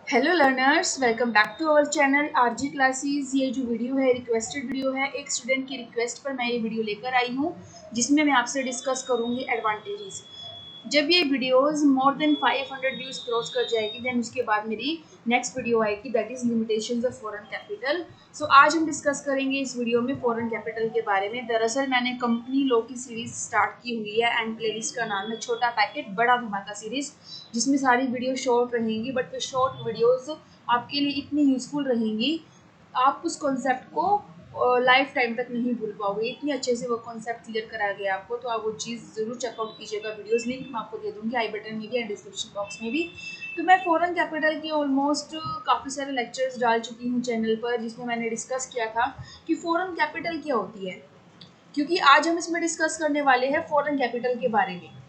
Hello learners, welcome back to our channel RG classes. ये जो video है requested video है। एक स्टूडेंट की रिक्वेस्ट पर मैं ये वीडियो लेकर आई हूँ जिसमें मैं आपसे डिस्कस करूँगी एडवांटेजेस। जब ये videos more than 500 views cross कर जाएगी देन उसके बाद मेरी नेक्स्ट वीडियो आएगी, that is limitations of foreign capital. So आज हम डिस्कस करेंगे इस वीडियो में फॉरेन कैपिटल के बारे में। दरअसल मैंने कंपनी लॉ की सीरीज स्टार्ट की हुई है एंड प्लेलिस्ट का नाम है छोटा पैकेट बड़ा धमाका सीरीज, जिसमें सारी वीडियो शॉर्ट रहेंगी, बट वो शॉर्ट वीडियोस आपके लिए इतनी यूजफुल रहेंगी आप उस कॉन्सेप्ट को लाइफ टाइम तक नहीं भूल पाओगे। इतनी अच्छे से वो कॉन्सेप्ट क्लियर करा गया आपको, तो आप वो चीज़ ज़रूर चेकआउट कीजिएगा। वीडियोस लिंक मैं आपको दे दूँगी आई बटन में भी एंड डिस्क्रिप्शन बॉक्स में भी। तो मैं फॉरेन कैपिटल की ऑलमोस्ट काफ़ी सारे लेक्चर्स डाल चुकी हूँ चैनल पर, जिसमें मैंने डिस्कस किया था कि फॉरेन कैपिटल क्या होती है, क्योंकि आज हम इसमें डिस्कस करने वाले हैं फॉरेन कैपिटल के बारे में।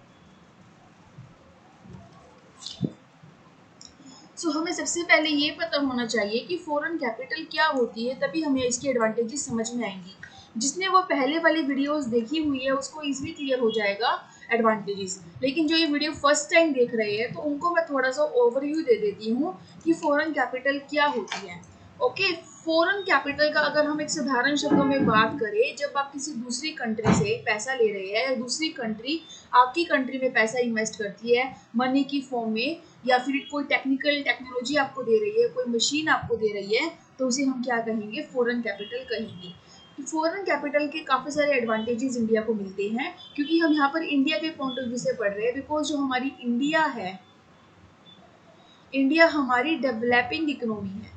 सो हमें सबसे पहले ये पता होना चाहिए कि फॉरेन कैपिटल क्या होती है, तभी हमें इसके एडवांटेजेस समझ में आएंगी। जिसने वो पहले वाली वीडियोस देखी हुई है उसको इजीली क्लियर हो जाएगा एडवांटेजेस, लेकिन जो ये वीडियो फर्स्ट टाइम देख रहे हैं तो उनको मैं थोड़ा सा ओवरव्यू दे देती हूँ कि फॉरेन कैपिटल क्या होती है। ओके, फॉरेन कैपिटल का अगर हम एक साधारण शब्दों में बात करें, जब आप किसी दूसरी कंट्री से पैसा ले रहे हैं या दूसरी कंट्री आपकी कंट्री में पैसा इन्वेस्ट करती है मनी की फॉर्म में, या फिर कोई टेक्नोलॉजी आपको दे रही है, कोई मशीन आपको दे रही है, तो उसे हम क्या कहेंगे, फॉरेन कैपिटल कहेंगे। तो फॉरेन कैपिटल के काफ़ी सारे एडवांटेजेस इंडिया को मिलते हैं, क्योंकि हम यहाँ पर इंडिया के पॉइंट ऑफ व्यू से पढ़ रहे हैं। बिकॉज जो हमारी इंडिया है, इंडिया हमारी डेवलपिंग इकोनॉमी है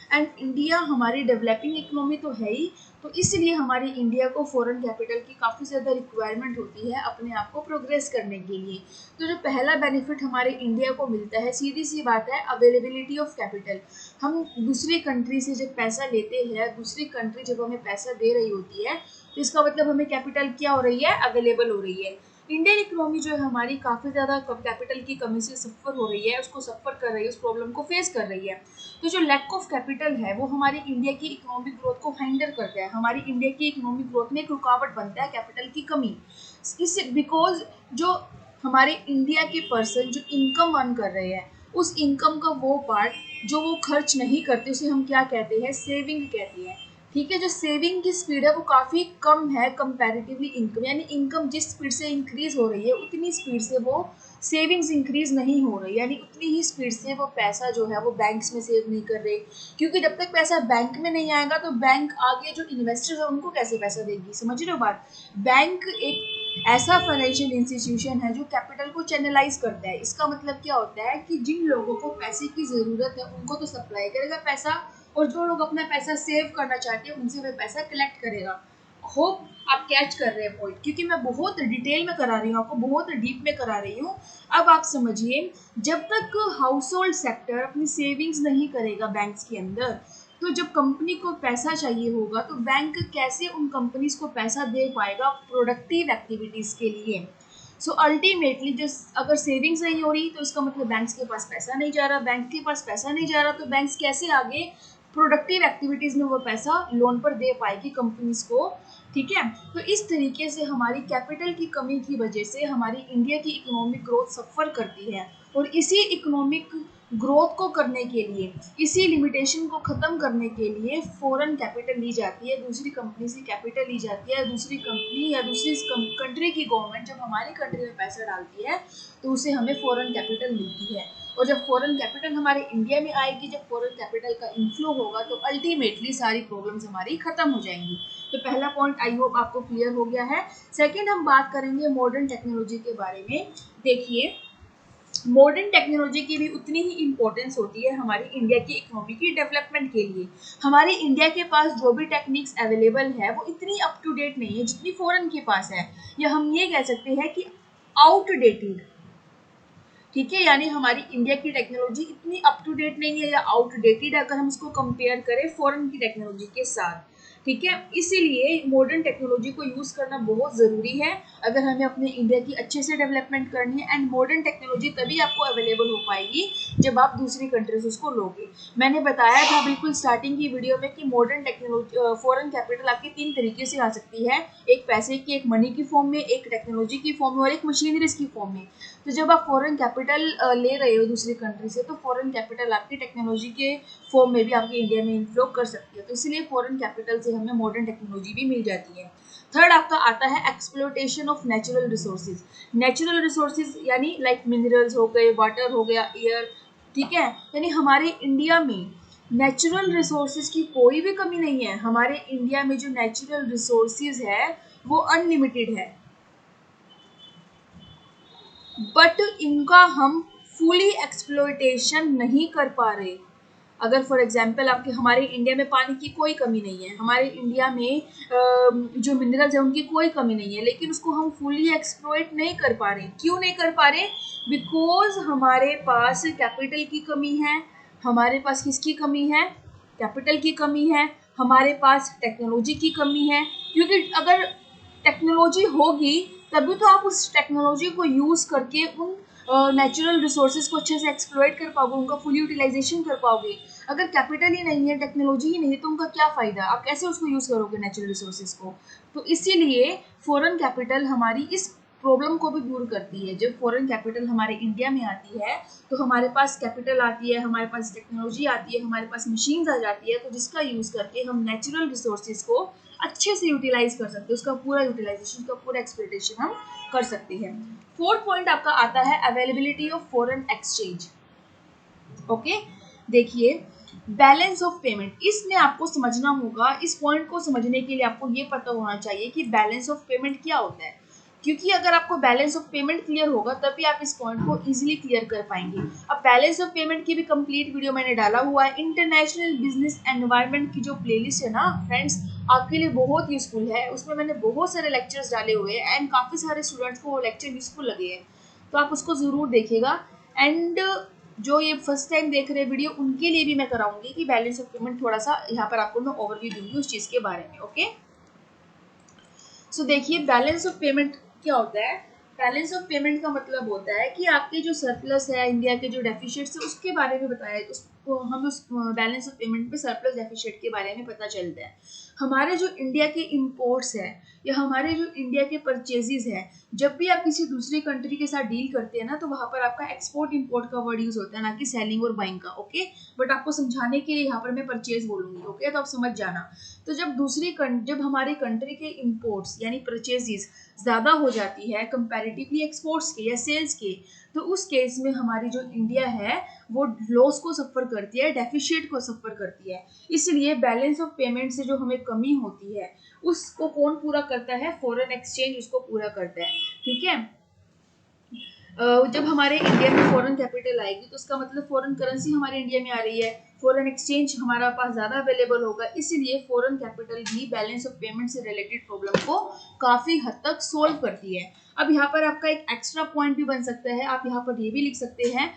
एंड इंडिया हमारी डेवलपिंग इकोनॉमी तो है ही, तो इसलिए हमारी इंडिया को फॉरेन कैपिटल की काफ़ी ज़्यादा रिक्वायरमेंट होती है अपने आप को प्रोग्रेस करने के लिए। तो जो पहला बेनिफिट हमारे इंडिया को मिलता है, सीधी सी बात है, अवेलेबिलिटी ऑफ कैपिटल। हम दूसरी कंट्री से जब पैसा लेते हैं, दूसरी कंट्री जब हमें पैसा दे रही होती है, तो इसका मतलब हमें कैपिटल क्या हो रही है, अवेलेबल हो रही है। इंडियन इकोनॉमी जो है हमारी काफ़ी ज़्यादा कैपिटल की कमी से सफ़र हो रही है, उसको सफ़र कर रही है, उस प्रॉब्लम को फेस कर रही है। तो जो लैक ऑफ कैपिटल है वो हमारी इंडिया की इकोनॉमिक ग्रोथ को हाइंडर करता है, हमारी इंडिया की इकोनॉमिक ग्रोथ में एक रुकावट बनता है कैपिटल की कमी। इस बिकॉज जो हमारे इंडिया के पर्सन जो इनकम अर्न कर रहे हैं, उस इनकम का वो पार्ट जो वो खर्च नहीं करते उसे हम क्या कहते हैं, सेविंग कहते हैं। ठीक है, जो सेविंग की स्पीड है वो काफ़ी कम है कंपैरेटिवली इनकम, यानी इनकम जिस स्पीड से इंक्रीज हो रही है उतनी स्पीड से वो सेविंग्स इंक्रीज नहीं हो रही, यानी उतनी ही स्पीड से वो पैसा जो है वो बैंक्स में सेव नहीं कर रहे। क्योंकि जब तक पैसा बैंक में नहीं आएगा तो बैंक आगे जो इन्वेस्टर्स है उनको कैसे पैसा देगी, समझ रहे हो बात। बैंक एक ऐसा फाइनेंशियल इंस्टीट्यूशन है जो कैपिटल को चैनलाइज करता है। इसका मतलब क्या होता है कि जिन लोगों को पैसे की ज़रूरत है उनको तो सप्लाई करेगा पैसा, और जो लोग अपना पैसा सेव करना चाहते हैं उनसे वह पैसा कलेक्ट करेगा। होप आप कैच कर रहे हैं पॉइंट, क्योंकि मैं बहुत डिटेल में करा रही हूँ, आपको बहुत डीप में करा रही हूँ। अब आप समझिए, जब तक हाउस होल्ड सेक्टर अपनी सेविंग्स नहीं करेगा बैंक्स के अंदर, तो जब कंपनी को पैसा चाहिए होगा तो बैंक कैसे उन कंपनीज को पैसा दे पाएगा प्रोडक्टिव एक्टिविटीज के लिए। सो अल्टीमेटली जो अगर सेविंग्स नहीं हो रही तो इसका मतलब बैंक्स के पास पैसा नहीं जा रहा, बैंक के पास पैसा नहीं जा रहा तो बैंक्स कैसे आगे प्रोडक्टिव एक्टिविटीज में वो पैसा लोन पर दे पाएगी कंपनीज को। ठीक है, तो इस तरीके से हमारी कैपिटल की कमी की वजह से हमारी इंडिया की इकोनॉमिक ग्रोथ सफ़र करती है, और इसी इकोनॉमिक ग्रोथ को करने के लिए, इसी लिमिटेशन को ख़त्म करने के लिए फॉरेन कैपिटल ली जाती है, दूसरी कंपनी से कैपिटल ली जाती है। दूसरी कंपनी या दूसरी कंट्री की गवर्नमेंट जब हमारी कंट्री में पैसा डालती है तो उसे हमें फॉरेन कैपिटल मिलती है, और जब फॉरेन कैपिटल हमारे इंडिया में आएगी, जब फॉरेन कैपिटल का इनफ्लो होगा तो अल्टीमेटली सारी प्रॉब्लम्स हमारी ख़त्म हो जाएंगी। तो पहला पॉइंट आई होप आपको क्लियर हो गया है। सेकंड, हम बात करेंगे मॉडर्न टेक्नोलॉजी के बारे में। देखिए, मॉडर्न टेक्नोलॉजी की भी उतनी ही इम्पोर्टेंस होती है हमारी इंडिया की इकोनॉमी की डेवलपमेंट के लिए। हमारे इंडिया के पास जो भी टेक्निक्स अवेलेबल है वो इतनी अप टू डेट नहीं है जितनी फॉरेन के पास है, या हम ये कह सकते हैं कि आउटडेटेड। ठीक है, यानी हमारी इंडिया की टेक्नोलॉजी इतनी अप टू डेट नहीं है या आउटडेटेड, अगर हम इसको कंपेयर करें फॉरेन की टेक्नोलॉजी के साथ। ठीक है। इसीलिए मॉडर्न टेक्नोलॉजी को यूज़ करना बहुत ज़रूरी है अगर हमें अपने इंडिया की अच्छे से डेवलपमेंट करनी है। एंड मॉडर्न टेक्नोलॉजी तभी आपको अवेलेबल हो पाएगी जब आप दूसरी कंट्रीज उसको लोगे। मैंने बताया था बिल्कुल स्टार्टिंग की वीडियो में कि मॉडर्न टेक्नोलॉजी फॉरेन कैपिटल आपके 3 तरीके से आ सकती है, एक पैसे की, एक मनी की फॉर्म में, एक टेक्नोलॉजी की फॉर्म में और एक मशीनरीज की फॉर्म में। तो जब आप फॉरेन कैपिटल ले रहे हो दूसरी कंट्री से, तो फॉरेन कैपिटल आपकी टेक्नोलॉजी के फॉर्म में भी आपके इंडिया में इन्फ्लो कर सकती है। तो इसलिए फॉरेन कैपिटल से हमें मॉडर्न टेक्नोलॉजी भी मिल जाती है। थर्ड आपका आता है exploitation of natural resources. Natural resources यानी लाइक मिनरल्स हो गए, वाटर हो गया, एयर, ठीक है। यानी हमारे इंडिया में नेचुरल रिसोर्सेज की कोई भी कमी नहीं है। हमारे इंडिया में जो नेचुरल रिसोर्सेज है वो अनलिमिटेड है, बट इनका हम फुली एक्सप्लोइटेशन नहीं कर पा रहे। अगर फॉर एग्जांपल आपके हमारे इंडिया में पानी की कोई कमी नहीं है, हमारे इंडिया में जो मिनरल्स हैं उनकी कोई कमी नहीं है, लेकिन उसको हम फुली एक्सप्लोइट नहीं कर पा रहे। क्यों नहीं कर पा रहे? बिकॉज हमारे पास कैपिटल की कमी है। हमारे पास किसकी कमी है? कैपिटल की कमी है। हमारे पास टेक्नोलॉजी की कमी है। क्योंकि अगर टेक्नोलॉजी होगी तभी तो आप उस टेक्नोलॉजी को यूज़ करके उन नेचुरल रिसोर्सेज को अच्छे से एक्सप्लॉइट कर पाओगे, उनका फुल यूटिलाइजेशन कर पाओगे। अगर कैपिटल ही नहीं है, टेक्नोलॉजी ही नहीं है, तो उनका क्या फ़ायदा? आप कैसे उसको यूज़ करोगे नेचुरल रिसोर्सेज को? तो इसीलिए फॉरेन कैपिटल हमारी इस प्रॉब्लम को भी दूर करती है। जब फॉरेन कैपिटल हमारे इंडिया में आती है तो हमारे पास कैपिटल आती है, हमारे पास टेक्नोलॉजी आती है, हमारे पास मशीन्स आ जाती है, तो जिसका यूज़ करके हम नेचुरल रिसोर्सेज को अच्छे से यूटिलाइज कर सकते हैं, उसका पूरा यूटिलाइजेशन, उसका पूरा एक्सप्लोइटेशन हम कर सकते हैं। फोर्थ पॉइंट आपका आता है availability of foreign exchange. Okay, देखिए बैलेंस ऑफ पेमेंट, इसमें आपको समझना होगा। इस पॉइंट को समझने के लिए आपको ये पता होना चाहिए कि बैलेंस ऑफ पेमेंट क्या होता है, क्योंकि अगर आपको बैलेंस ऑफ पेमेंट क्लियर होगा तभी आप इस पॉइंट को इजीली क्लियर कर पाएंगे। अब बैलेंस ऑफ पेमेंट की भी कंप्लीट वीडियो मैंने डाला हुआ है। इंटरनेशनल बिजनेस एनवायरनमेंट की जो प्लेलिस्ट है ना फ्रेंड्स, आपके लिए बहुत यूजफुल है। उसमें मैंने बहुत सारे लेक्चर्स डाले हुए हैं एंड काफ़ी सारे स्टूडेंट्स को वो लेक्चर यूजफुल लगे हैं, तो आप उसको ज़रूर देखिएगा। एंड जो ये फर्स्ट टाइम देख रहे वीडियो उनके लिए भी मैं कराऊंगी कि बैलेंस ऑफ पेमेंट थोड़ा सा यहाँ पर आपको मैं ओवरव्यू दूंगी उस चीज़ के बारे में। ओके, सो देखिए बैलेंस ऑफ पेमेंट क्या होता है। बैलेंस ऑफ पेमेंट का मतलब होता है कि आपके जो सरप्लस है, इंडिया के जो डेफिशिएट्स है उसके बारे में बताया, उसको हम उस बैलेंस ऑफ पेमेंट पे सरप्लस डेफिशिएट के बारे में पता चलता है। हमारे जो इंडिया के इंपोर्ट्स है या हमारे जो इंडिया के परचेजेस है, जब भी आप किसी दूसरी कंट्री के साथ डील करते हैं ना, तो वहाँ पर आपका एक्सपोर्ट इंपोर्ट का वर्ड यूज होता है, ना कि सेलिंग और बाइंग का। ओके, बट आपको समझाने के लिए यहाँ पर मैं परचेज बोलूंगी। ओके, तो आप समझ जाना। तो जब हमारी कंट्री के इंपोर्ट्स यानी परचेजेस ज़्यादा हो जाती है कंपैरेटिवली एक्सपोर्ट्स के या सेल्स के, तो उस केस में हमारी जो इंडिया है वो लॉस को सफ़र करती है, डेफिशिएट को सफ़र करती है। इसलिए बैलेंस ऑफ पेमेंट से जो हमें कमी होती है उसको कौन पूरा करता है? फॉरेन एक्सचेंज उसको पूरा करता है। ठीक है, जब हमारे इंडिया में फॉरेन कैपिटल आएगी तो उसका मतलब फॉरेन करेंसी हमारे इंडिया में आ रही है, फॉरेन एक्सचेंज हमारा पास ज़्यादा अवेलेबल होगा। इसीलिए फॉरेन कैपिटल भी बैलेंस ऑफ पेमेंट से रिलेटेड प्रॉब्लम को काफ़ी हद तक सोल्व करती है। अब यहाँ पर आपका एक एक्स्ट्रा पॉइंट भी बन सकता है, आप यहाँ पर ये भी लिख सकते हैं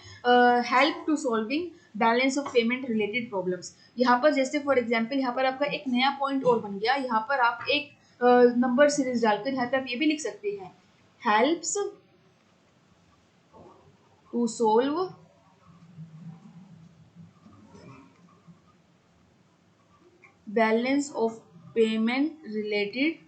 help to solving balance of payment related problems. यहाँ पर जैसे फॉर एग्जाम्पल यहाँ पर आपका एक नया पॉइंट और बन गया। यहाँ पर आप एक नंबर सीरीज डालकर यहाँ पर आप ये भी लिख सकते हैं helps to solve balance of payment related.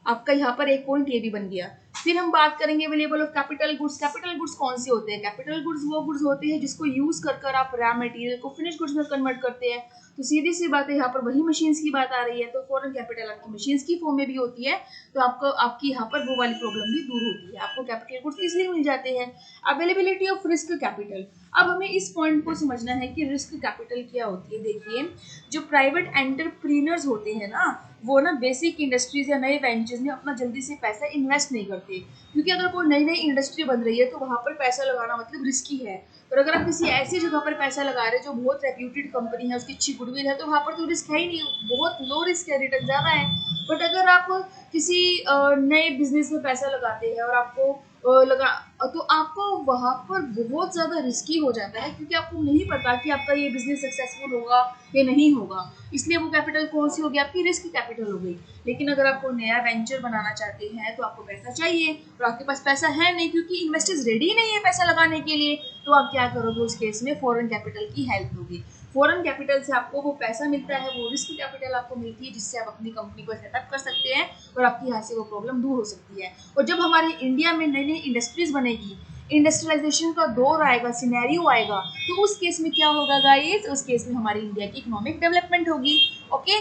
आपका यहाँ पर एक पॉइंट ये भी बन गया। फिर हम बात करेंगे available of capital goods. Capital goods कौन से होते हैं? कैपिटल गुड्स वो गुड्स होते हैं जिसको यूज कर आप रॉ मटेरियल को फिनिश गुड्स में कन्वर्ट करते हैं। तो सीधी सी बात है, यहाँ पर वही मशीन्स की बात आ रही है, तो फॉरेन कैपिटल आपकी मशीन्स की फॉर्म में भी होती है, तो आपकी यहाँ पर वो वाली प्रॉब्लम भी दूर होती है, आपको कैपिटल गुड्स इसलिए मिल जाते हैं। अवेलेबिलिटी ऑफ रिस्क कैपिटल, अब हमें इस पॉइंट को समझना है कि रिस्क कैपिटल क्या होती है। देखिए, जो प्राइवेट एंटरप्रीनर्स होते हैं ना, वो ना बेसिक इंडस्ट्रीज या नए वेंचर्स में अपना जल्दी से पैसा इन्वेस्ट नहीं करते, क्योंकि अगर कोई नई नई इंडस्ट्री बन रही है तो वहाँ पर पैसा लगाना मतलब रिस्की है। और अगर आप किसी ऐसी जगह पर पैसा लगा रहे हैं जो बहुत रेप्यूटेड कंपनी है, उसकी अच्छी गुडविल है, तो वहाँ पर तो रिस्क है ही नहीं, बहुत लो रिस्क है, रिटर्न ज़्यादा है। बट अगर आप किसी नए बिजनेस में पैसा लगाते हैं और आपको लगा, तो आपको वहाँ पर बहुत ज़्यादा रिस्की हो जाता है, क्योंकि आपको नहीं पता कि आपका ये बिजनेस सक्सेसफुल होगा या नहीं होगा। इसलिए वो कैपिटल कौन सी होगी, आपकी रिस्क कैपिटल हो गई। लेकिन अगर आपको नया वेंचर बनाना चाहते हैं तो आपको पैसा चाहिए और आपके पास पैसा है नहीं, क्योंकि इन्वेस्टर्स रेडी नहीं है पैसा लगाने के लिए, तो आप क्या करोगे उस केस में, फॉरेन कैपिटल की हेल्प होगी। फॉरेन कैपिटल से आपको वो पैसा मिलता है, वो रिस्क कैपिटल आपको मिलती है, जिससे आप अपनी कंपनी को सेटअप कर सकते हैं और आपकी यहाँ से वो प्रॉब्लम दूर हो सकती है। और जब हमारे इंडिया में नई नई इंडस्ट्रीज बनेगी, इंडस्ट्रियलाइजेशन का दौर आएगा, सिनेरियो आएगा, तो उस केस में क्या होगा गाइस, उस केस में हमारी इंडिया की इकोनॉमिक डेवलपमेंट होगी। ओके,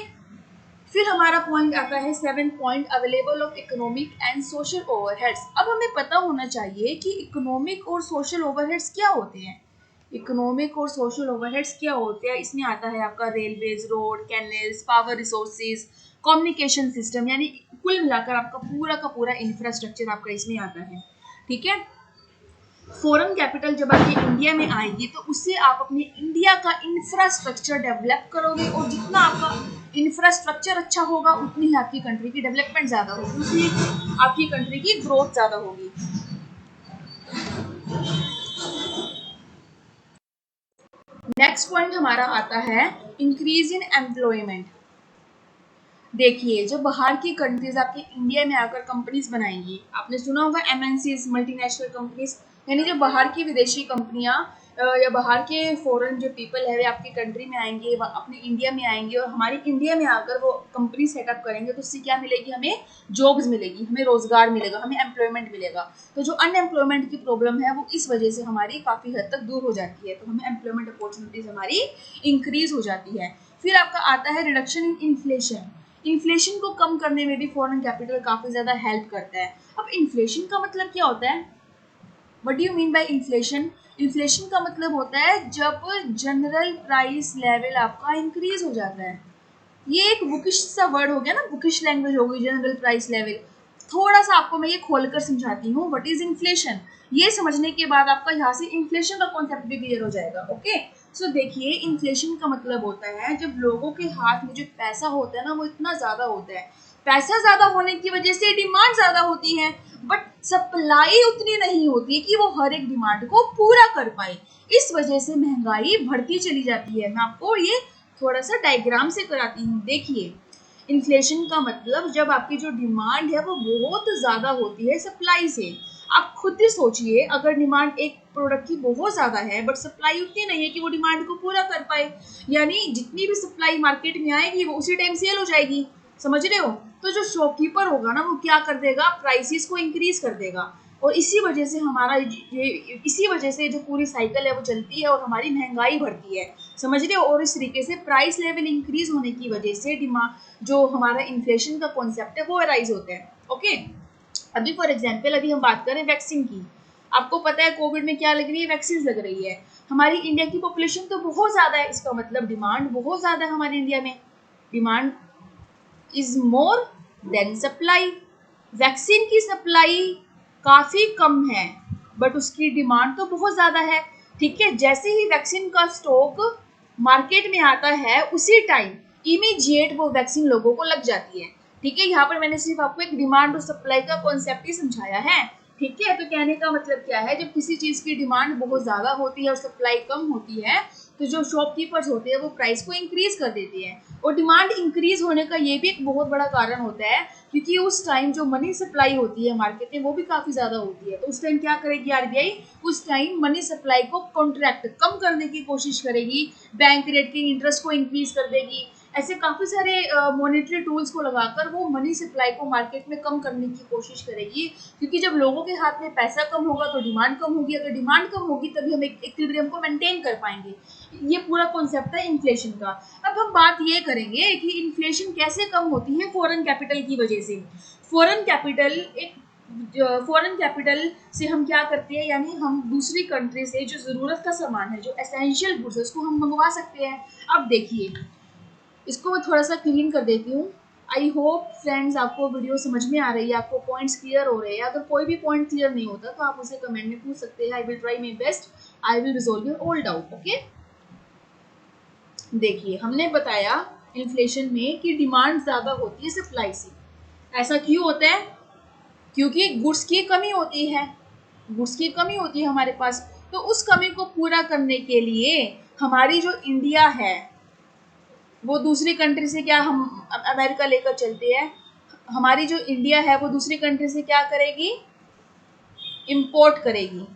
फिर हमारा पॉइंट आता है 7 point, available of economic and social overheads. अब हमें पता होना चाहिए कि इकोनॉमिक और सोशल ओवरहेड्स क्या होते हैं। इकोनॉमिक और सोशल ओवरहेड्स क्या होते हैं, इसमें आता है आपका railways, road, canals, power resources, communication system, यानी कुल मिलाकर आपका पूरा का पूरा इंफ्रास्ट्रक्चर आपका इसमें आता है। ठीक है, फॉरेन कैपिटल जब आपकी इंडिया में आएगी तो उससे आप अपने इंडिया का इंफ्रास्ट्रक्चर डेवलप करोगे, और जितना आपका इंफ्रास्ट्रक्चर अच्छा होगा उतनी ही आपकी कंट्री की डेवलपमेंट ज़्यादा होगी, उतनी आपकी कंट्री की ग्रोथ ज़्यादा होगी। नेक्स्ट पॉइंट हमारा आता है इंक्रीज इन एम्प्लॉयमेंट। देखिए, जब बाहर की कंट्रीज आपके इंडिया में आकर कंपनीज बनाएंगी, आपने सुना होगा एमएनसीज, मल्टीनेशनल कंपनीज, यानी जो बाहर की विदेशी कंपनियां या बाहर के फॉरेन जो पीपल है वे आपकी कंट्री में आएंगे, अपने इंडिया में आएंगे और हमारी इंडिया में आकर वो कंपनी सेटअप करेंगे, तो उससे क्या मिलेगी, हमें जॉब्स मिलेगी, हमें रोजगार मिलेगा, हमें एम्प्लॉयमेंट मिलेगा। तो जो अनएम्प्लॉयमेंट की प्रॉब्लम है वो इस वजह से हमारी काफ़ी हद तक दूर हो जाती है, तो हमें एम्प्लॉयमेंट अपॉर्चुनिटीज हमारी इंक्रीज हो जाती है। फिर आपका आता है रिडक्शन इन इन्फ्लेशन। इन्फ्लेशन को कम करने में भी फॉरेन कैपिटल काफ़ी ज़्यादा हेल्प करता है। अब इन्फ्लेशन का मतलब क्या होता है, what do you mean by inflation? Inflation का मतलब होता है जब जनरल प्राइस लेवल आपका इंक्रीज हो जाता है। ये एक बुकिश सा वर्ड हो गया ना, बुकिश लैंग्वेज हो गई जनरल प्राइस लेवल। थोड़ा सा आपको मैं ये खोलकर समझाती हूँ व्हाट इज इन्फ्लेशन। ये समझने के बाद आपका यहाँ से इन्फ्लेशन का कॉन्सेप्ट भी क्लियर हो जाएगा। ओके, सो देखिए, इन्फ्लेशन का मतलब होता है जब लोगों के हाथ में जो पैसा होता है ना वो इतना ज्यादा होता है, पैसा ज्यादा होने की वजह से डिमांड ज्यादा होती है, बट सप्लाई उतनी नहीं होती है कि वो हर एक डिमांड को पूरा कर पाए। इस वजह से महंगाई बढ़ती चली जाती है। मैं आपको ये थोड़ा सा डायग्राम से कराती हूँ। देखिए, इन्फ्लेशन का मतलब जब आपकी जो डिमांड है वो बहुत ज़्यादा होती है सप्लाई से। आप खुद ही सोचिए, अगर डिमांड एक प्रोडक्ट की बहुत ज़्यादा है बट सप्लाई उतनी नहीं है कि वो डिमांड को पूरा कर पाए, यानी जितनी भी सप्लाई मार्केट में आएगी वो उसी टाइम सेल हो जाएगी। समझ रहे हो? तो जो शॉपकीपर होगा ना वो क्या कर देगा, प्राइसेस को इंक्रीज कर देगा, और इसी वजह से हमारा इसी वजह से जो पूरी साइकिल है वो चलती है और हमारी महंगाई बढ़ती है। समझ रहे हो? और इस तरीके से प्राइस लेवल इंक्रीज होने की वजह से डिमांड, जो हमारा इन्फ्लेशन का कॉन्सेप्ट है वो अराइज होता है। ओके, अभी फॉर एग्जाम्पल अभी हम बात करें वैक्सीन की। आपको पता है कोविड में क्या लग रही है, वैक्सीन लग रही है। हमारी इंडिया की पॉपुलेशन तो बहुत ज़्यादा है, इसका मतलब डिमांड बहुत ज़्यादा है हमारे इंडिया में। Demand is more than supply. Vaccine की सप्लाई काफ़ी कम है बट उसकी डिमांड तो बहुत ज़्यादा है। ठीक है, जैसे ही वैक्सीन का स्टॉक मार्केट में आता है उसी टाइम इमीडिएट वो वैक्सीन लोगों को लग जाती है। ठीक है, यहाँ पर मैंने सिर्फ आपको एक डिमांड और सप्लाई का कॉन्सेप्ट ही समझाया है। ठीक है, तो कहने का मतलब क्या है, जब किसी चीज़ की डिमांड बहुत ज़्यादा होती है और सप्लाई कम होती है तो जो शॉपकीपर्स होते हैं वो प्राइस को इंक्रीज कर देते हैं। और डिमांड इंक्रीज होने का ये भी एक बहुत बड़ा कारण होता है, क्योंकि उस टाइम जो मनी सप्लाई होती है मार्केट में वो भी काफ़ी ज़्यादा होती है। तो उस टाइम क्या करेगी आरबीआई, उस टाइम मनी सप्लाई को कॉन्ट्रैक्ट कम करने की कोशिश करेगी, बैंक रेट के इंटरेस्ट को इंक्रीज कर देगी। ऐसे काफ़ी सारे मॉनेटरी टूल्स को लगाकर वो मनी सप्लाई को मार्केट में कम करने की कोशिश करेगी, क्योंकि जब लोगों के हाथ में पैसा कम होगा तो डिमांड कम होगी, अगर डिमांड कम होगी तभी हम एक इक्विलिब्रियम को मेंटेन कर पाएंगे। ये पूरा कॉन्सेप्ट है इन्फ्लेशन का। अब हम बात ये करेंगे कि इन्फ्लेशन कैसे कम होती है फॉरेन कैपिटल की वजह से। फॉरेन कैपिटल से हम क्या करते हैं, यानी हम दूसरी कंट्री से जो ज़रूरत का सामान है, जो एसेंशियल गुड्स है, उसको हम मंगवा सकते हैं। अब देखिए, इसको मैं थोड़ा सा क्लीन कर देती हूँ। आई होप फ्रेंड्स आपको वीडियो समझ में आ रही है, आपको पॉइंट्स क्लियर हो रहे हैं। अगर कोई भी पॉइंट क्लियर नहीं होता तो आप उसे कमेंट में पूछ सकते हैं। I will try my best, I will resolve your all doubt. Okay, देखिए, हमने बताया इन्फ्लेशन में कि डिमांड ज़्यादा होती है सप्लाई से। ऐसा क्यों होता है? क्योंकि गुड्स की कमी होती है। गुड्स की कमी होती है हमारे पास। तो उस कमी को पूरा करने के लिए हमारी जो इंडिया है वो दूसरी कंट्री से क्या, हम अमेरिका लेकर चलते हैं, हमारी जो इंडिया है वो दूसरी कंट्री से क्या करेगी, इंपोर्ट करेगी,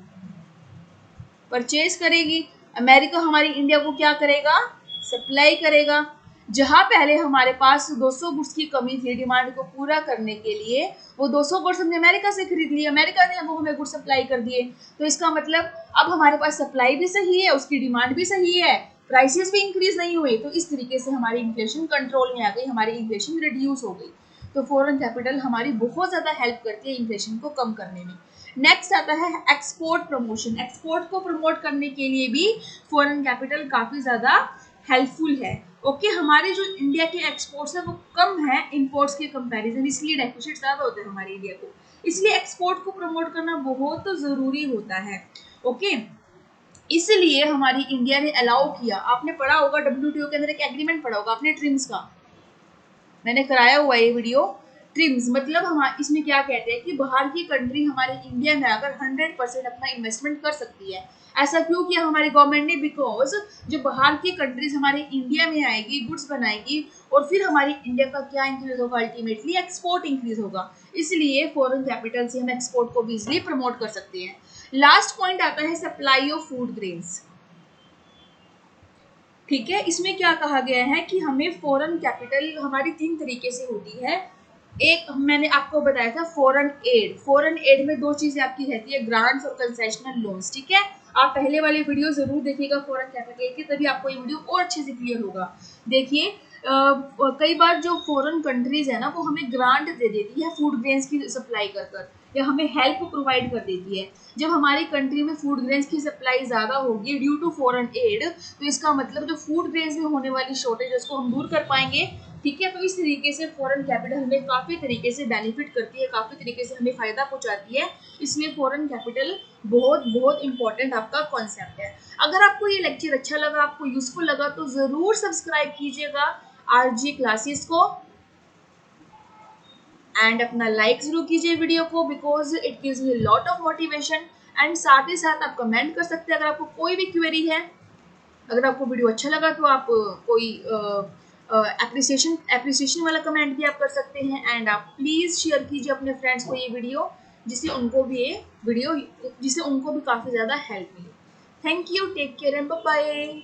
परचेज करेगी। अमेरिका हमारी इंडिया को क्या करेगा, सप्लाई करेगा। जहां पहले हमारे पास 200 गुड्स की कमी थी डिमांड को पूरा करने के लिए, वो 200 गुड्स हमने अमेरिका से खरीद लिए, अमेरिका ने वो हमें गुड्स सप्लाई कर दिए। तो इसका मतलब अब हमारे पास सप्लाई भी सही है, उसकी डिमांड भी सही है, प्राइसेस भी इंक्रीज नहीं हुए। तो इस तरीके से हमारी इन्फ्लेशन कंट्रोल में आ गई, हमारी इन्फ्लेशन रिड्यूस हो गई। तो फॉरेन कैपिटल हमारी बहुत ज़्यादा हेल्प करती है इन्फ्लेशन को कम करने में। नेक्स्ट आता है एक्सपोर्ट प्रमोशन। एक्सपोर्ट को प्रमोट करने के लिए भी फॉरेन कैपिटल काफ़ी ज़्यादा हेल्पफुल है। ओके, हमारे जो इंडिया के एक्सपोर्ट्स है वो कम है इंपोर्ट्स के कंपैरिजन, इसलिए डेफिसिट ज़्यादा होते हैं हमारे इंडिया को, इसलिए एक्सपोर्ट को प्रमोट करना बहुत ज़रूरी होता है। ओके, इसलिए हमारी इंडिया ने अलाउ किया, आपने पढ़ा होगा WTO के अंदर एक एग्रीमेंट पढ़ा होगा आपने ट्रिम्स का, मैंने कराया हुआ ये वीडियो। ट्रिम्स मतलब हम इसमें क्या कहते हैं कि बाहर की कंट्री हमारे इंडिया में आकर 100% अपना इन्वेस्टमेंट कर सकती है। ऐसा क्यों किया हमारी गवर्नमेंट ने, बिकॉज जो बाहर की कंट्रीज हमारे इंडिया में आएगी, गुड्स बनाएगी, और फिर हमारी इंडिया का क्या इंक्रीज होगा, अल्टीमेटली एक्सपोर्ट इंक्रीज होगा। इसलिए फॉरेन कैपिटल से हम एक्सपोर्ट को भी इजिली प्रमोट कर सकते हैं। लास्ट पॉइंट आता है सप्लाई ऑफ फूड ग्रेन्स। ठीक है, इसमें क्या कहा गया है कि हमें फॉरेन कैपिटल हमारी 3 तरीके से होती है। एक मैंने आपको बताया था फॉरेन एड। फॉरेन एड में 2 चीजें आपकी रहती है, ग्रांट्स और कंसेशनल लोन्स। ठीक है, आप पहले वाली वीडियो जरूर देखिएगा फॉरेन कैपिटल की, तभी आपको ये वीडियो और अच्छे से क्लियर होगा। देखिए कई बार जो फॉरेन कंट्रीज है ना वो हमें ग्रांट दे देती है फूड ग्रेन्स की सप्लाई कर कर, या हमें हेल्प प्रोवाइड कर देती है। जब हमारी कंट्री में फूड ग्रेन्स की सप्लाई ज़्यादा होगी ड्यू टू फॉरेन एड, तो इसका मतलब जो फूड ग्रेन्स में होने वाली शॉर्टेज है उसको हम दूर कर पाएंगे। ठीक है, तो इस तरीके से फॉरेन कैपिटल हमें काफ़ी तरीके से बेनिफिट करती है, काफ़ी तरीके से हमें फ़ायदा पहुंचाती है। इसलिए फॉरेन कैपिटल बहुत बहुत इंपॉर्टेंट आपका कॉन्सेप्ट है। अगर आपको ये लेक्चर अच्छा लगा, आपको यूजफुल लगा, तो ज़रूर सब्सक्राइब कीजिएगा RG क्लासेस को, एंड अपना लाइक जरूर कीजिए वीडियो को, because it gives me lot of motivation. And साथ ही साथ आप कमेंट कर सकते हैं अगर आपको कोई भी क्वेरी है। अगर आपको वीडियो अच्छा लगा तो आप कोई एप्रिसिएशन वाला कमेंट भी आप कर सकते हैं। एंड आप प्लीज़ शेयर कीजिए अपने फ्रेंड्स को ये वीडियो, जिससे उनको भी काफ़ी ज़्यादा हेल्प मिले। Thank you, take care and bye bye.